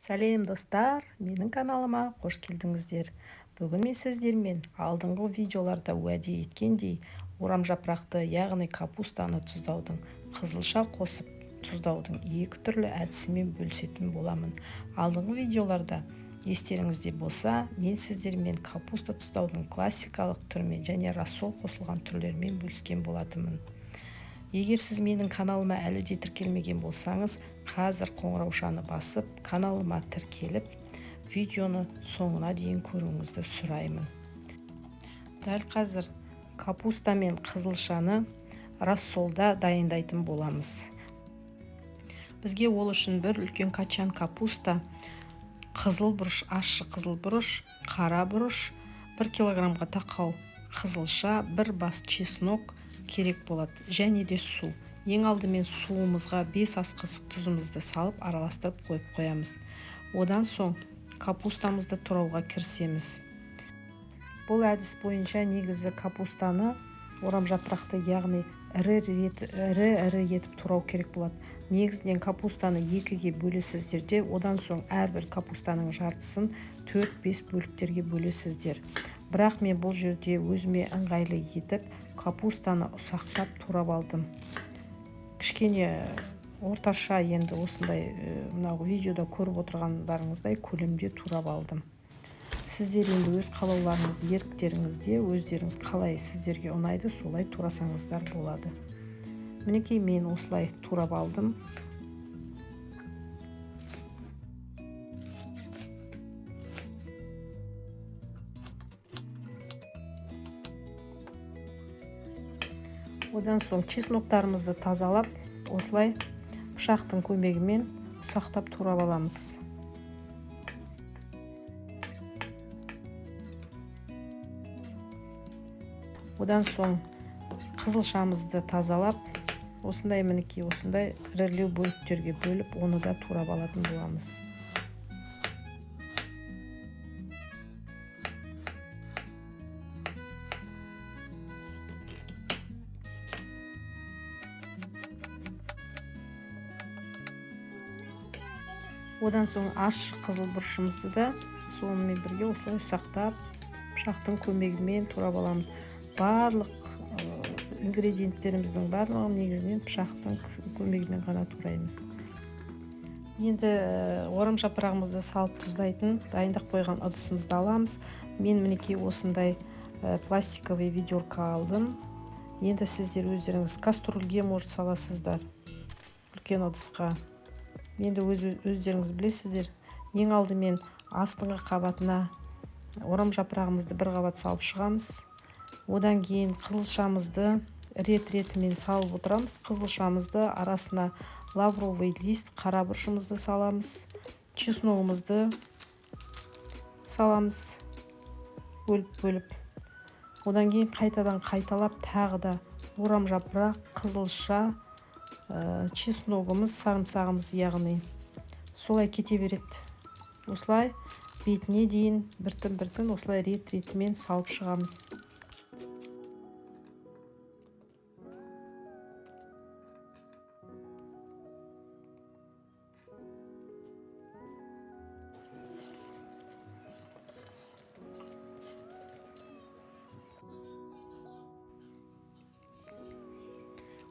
Сәлем достар, менің каналыма қош келдіңіздер. Бүгін мен сіздермен алдыңғы видеоларда уәде еткендей орам жапырақты, яғни капустаны тұздаудың, қызылша қосып тұздаудың екі түрлі әдісімен бөлісетін боламын. Алдыңғы видеоларда естеріңізде болса, мен сіздермен капуста тұздаудың классикалық түрімен және рассол қосылған түрлерімен бөліскен болатынмын. Егер сіз менің каналыма әлі де тіркелмеген болсаңыз, қазір қоңыраушаны басып, каналыма тіркеліп, видеоны соңына дейін көруіңізді сұраймын. Дәл қазір капуста мен қызылшаны рассолда дайындайтын боламыз. Бізге ол үшін бір үлкен качан капуста, қызыл бұрыш, ащы қызыл бұрыш, қара бұрыш, 1 килограммға тақау қызылша, 1 бас чеснок керек болады, және де су. Ең алдымен суымызға 5 ас қасық тұзымызды салып араластырып қойып қоямыз. Одан соң капустамызды турауға кірісеміз. Бұл әдіс бойынша негізі капустаны орам жапырақты, яғни ірі етіп турау керек болады. Негізінен капустаны 2-ге бөлесіздер де, одан соң әрбір капустаның жартысын 4-5 бөліктерге бөлесіздер. Бірақ мен бұл жерде өзіме ыңғайлы етіп капустаны ұсақтап турап алдым. Кішкене орташа, енді осындай мынау видеода көріп отырғандарыңыздай көлемде турап алдым. Сіздер енді өз қалауларыңыз, еріктеріңізде өздеріңіз қалай сіздерге ұнайды, солай турасаңыздар болады. Мінекей мен осылай турап алдым. Одан соң чесноктарымызды тазалап, осылай пышақтың көмегімен ұсақтап турап аламыз. Одан соң қызылшамызды тазалап, осындай мінекей осындай ірілеу бөліктерге бөліп, оны да турап алатын боламыз. Одан соң ащы қызыл бұрышымызды да сонымен бірге осылай ұсақтап, пышақтың көмегімен турап аламыз. Барлық ингредиенттеріміздің барлығын негізінен пышақтың көмегімен ғана тураймыз. Енді орам жапырағымызды салып тұздайтын дайындық қойған ыдысымызды аламыз. Мен мінекей осындай пластиковый ведерко алдым. Енді сіздер өздеріңіз кастрюльге может саласыздар, үлкен ыдысқа. Енді өздеріңіз білесіздер, ең алдымен астыңғы қабатына орам жапырағымызды бір қабат салып шығамыз. Одан кейін қызылшамызды рет-ретімен салып отырамыз. Қызылшамызды арасына лавровый лист, қара бұрышымызды саламыз. Чесногымызды саламыз, бөліп. Одан кейін қайталап тағы да орам жапырақ, қызылша, чесногымыз, сарымсағымыз, яғни солай кете береді. Осылай бетіне дейін біртін осылай рет-ретімен салып шығамыз.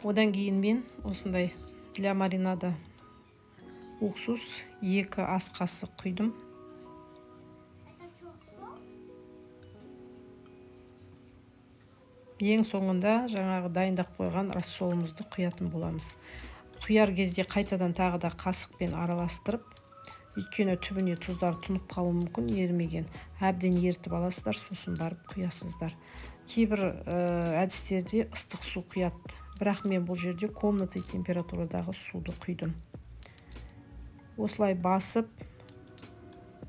Одан кейін мен осындай для маринада уксус 2 ас қасық құйдым. Ең соңында жаңағы дайындап қойған рассолымызды құятын боламыз. Құяр кезде қайтадан тағы да қасықпен араластырып, өйткені түбіне тұздар тұнып қалуы мүмкін, ерімеген. Әбден ертіп аласыздар, сосын барып құясыздар. Кейбір әдістерде ыстық су құяды. Бірақ мен бұл жерде комнатный температурадағы суды құйдым. Осылай басып,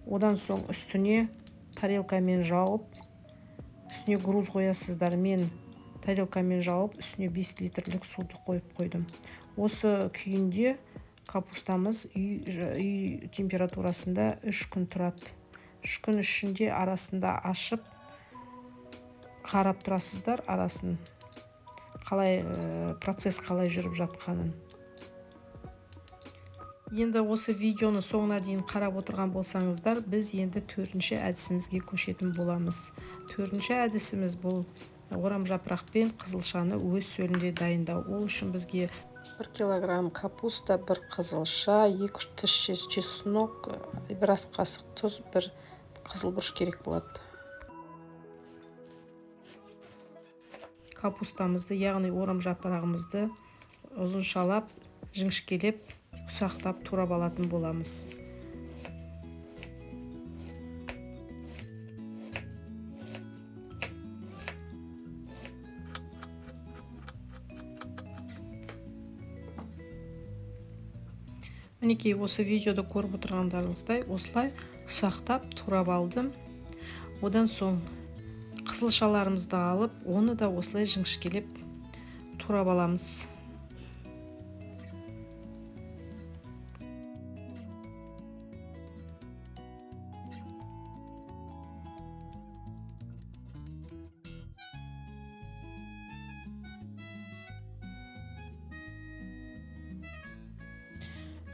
одан соң үстіне тарелкамен жауып, үстіне груз қоясыздар. Мен тарелкамен жауып, үстіне 5 литрлік суды қойып қойдым. Осы күйінде капустамыз үй температурасында 3 күн тұрады. 3 күн ішінде арасында ашып, қарап тұрасыздар арасын. Процесс қалай жүріп жатқанын. Енді осы видеоны соңына дейін қарап отырған болсаңыздар, біз енді 4-ші әдісімізге көшетін боламыз. 4-ші әдісіміз бұл орам жапырақпен қызылшаны өз сөлінде дайындау. Ол үшін бізге 1 килограмм капуста, 1 қызылша, 2 тіс чеснок, 1 ас қасық тұз, 1 қызыл бұрыш керек болады. Капустамызды, яғни орам жапырағымызды ұзыншалап, жіңішкелеп, ұсақтап турап алатын боламыз. Мінекей осы видеода көріп отырғандарыңыздай осылай ұсақтап турап алдым. Одан соң қызылшаларымызды алып, оны да осылай жіңішкелеп турап аламыз.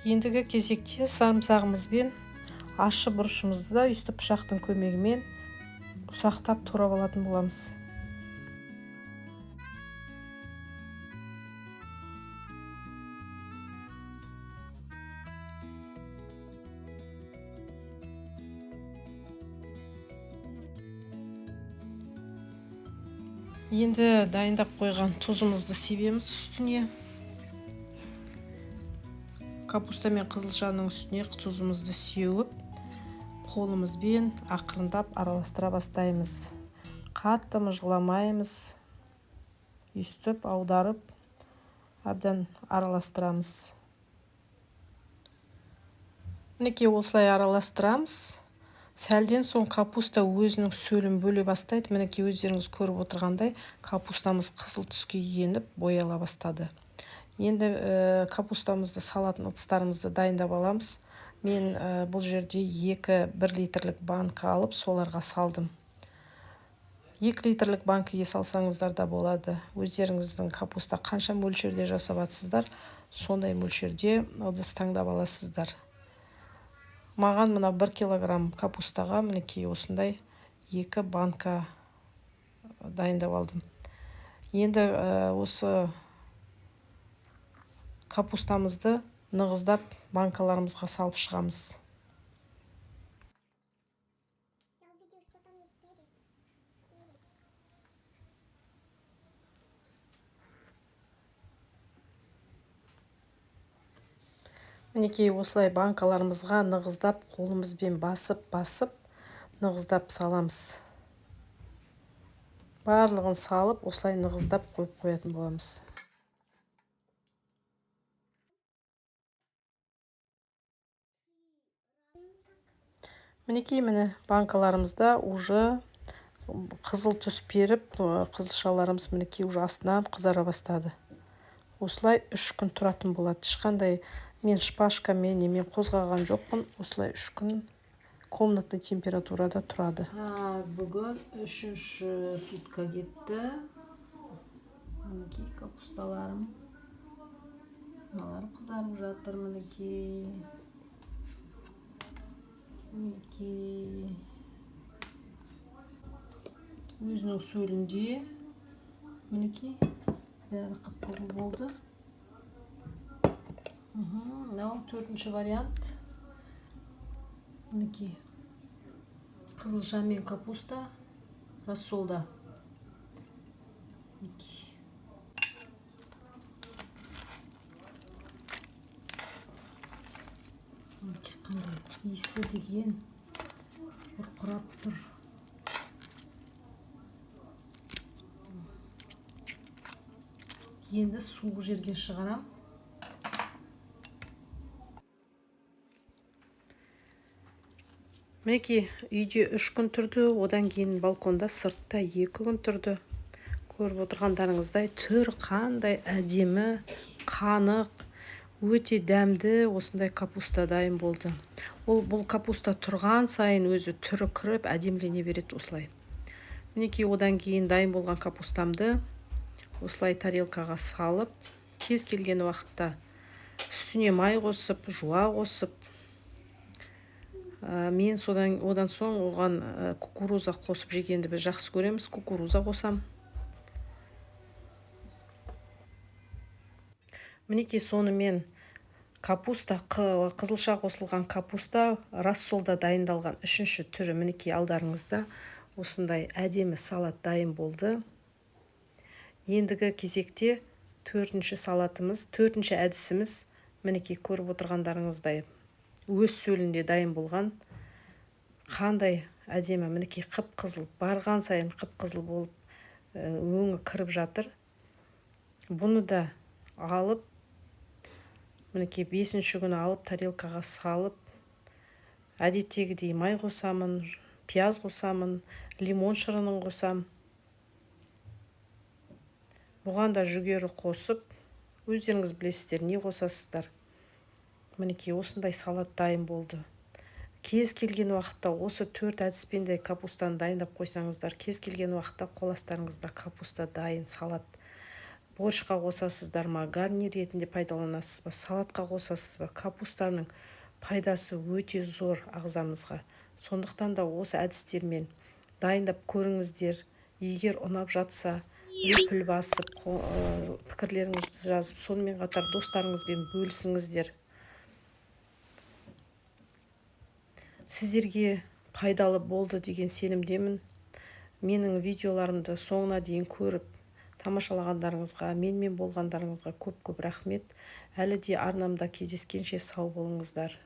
Ендігі кезекте сарымсағымызбен ащы бұрышымызды да үсті пышақтың көмегімен ұсақтап турап алатын боламыз. Енді дайындап қойған тұзымызды себеміз үстіне. Капуста мен қызылшаның үстіне тұзымызды сеуіп, қолымызбен ақырындап араластыра бастаймыз. Қатты мыжғыламаймыз. Үстіп, аударып, әбден араластырамыз. Мінекей осылай араластырамыз. Сәлден соң капуста өзінің сөлін бөле бастайды. Мінекей өздеріңіз көріп отырғандай, капустамыз қызыл түске еніп, бояла бастады. Енді капустамызды салатын ыдыстарымызды дайындап аламыз. Мен бұл жерде 1 литрлік банка алып, соларға салдым. 2 литрлік банкіге салсаңыздар да болады. Өздеріңіздің капуста қанша мөлшерде жасап атсыздар, сондай мөлшерде ыдыс таңдап аласыздар. Маған мына 1 килограмм капустаға мінекей осындай 2 банка дайындап алдым. Енді осы капустамызды нығыздап банкаларымызға салып шығамыз. Мінекей осылай банкаларымызға нығыздап қолымызбен басып, нығыздап саламыз. Барлығын салып, осылай нығыздап қойып қоятын боламыз. Мінекей банкаларымызда уже қызыл түс беріп, қызылшаларымыз мінекей уже астынан қызара бастады. Осылай 3 күн тұратын болады. Ешқандай мен шпажкамен немен қозғаған жоқпын. Осылай 3 күн комнатный температурада тұрады. Бүгін 3-ші сутка кетті. Мінекей капусталарым. Мыналар қызарып жатыр мінекей. Өзінің сөлінде мінекей бәрі қып-қызыл болды. Мынау 4-ші вариант. Мінекей қызылша мен капуста рассолда. Қандай иісі деген бұрқырап тұр. Енді суық жерге шығарам. Мінекей үйде 3 күн тұрды, одан кейін балконда сыртта 2 күн тұрды. Көріп отырғандарыңыздай түр қандай әдемі, қанық, өте дәмді осындай капуста дайын болды. Бұл капуста тұрған сайын өзі түрі кіріп, әдемлене береді осылай. Мінекей одан кейін дайын болған капустамды осылай тарелкаға салып, кез келген уақытта үстіне май қосып, жуа қосып, мен одан соң оған кукуруза қосып жегенді біз жақсы көреміз. Кукуруза қосам. Мінекей сонымен капуста, қызылша қосылған капуста рассолда дайындалған 3-ші түрі мінекей алдарыңызда. Осындай әдемі салат дайын болды. Ендігі кезекте 4-ші салатымыз, 4-ші әдісіміз мінекей көріп отырғандарыңыздай өз сөлінде дайын болған. Қандай әдемі, мінекей қып-қызыл, барған сайын қып-қызыл болып өңі кіріп жатыр. Бұны да алып, мінекей 5-ші күні алып тарелкаға салып, әдеттегідей май қосамын, пияз қосамын, лимон шырынын қосам. Бұған да жүгері қосып, өздеріңіз білесіздер, не қосасыздар. Мінекей осындай салат дайын болды. Кез келген уақытта осы 4 әдіспен де капустаны дайындап қойсаңыздар, кез келген уақытта қоластарыңызда капуста дайын салат. Борщқа қосасыздар ма, гарнир ретінде пайдаланасыз ба, салатқа қосасыз ба, капустаның пайдасы өте зор ағзамызға. Сондықтан да осы әдістермен дайындап көріңіздер. Егер ұнап жатса, лүпіл басып, пікірлеріңізді жазып, сонымен қатар достарыңызбен бөлісіңіздер. Сіздерге пайдалы болды деген сенімдемін. Менің видеоларымды соңына дейін көріп, тамашалағандарыңызға, менімен болғандарыңызға көп-көп рахмет. Әлі де арнамда кездескенше сау болыңыздар.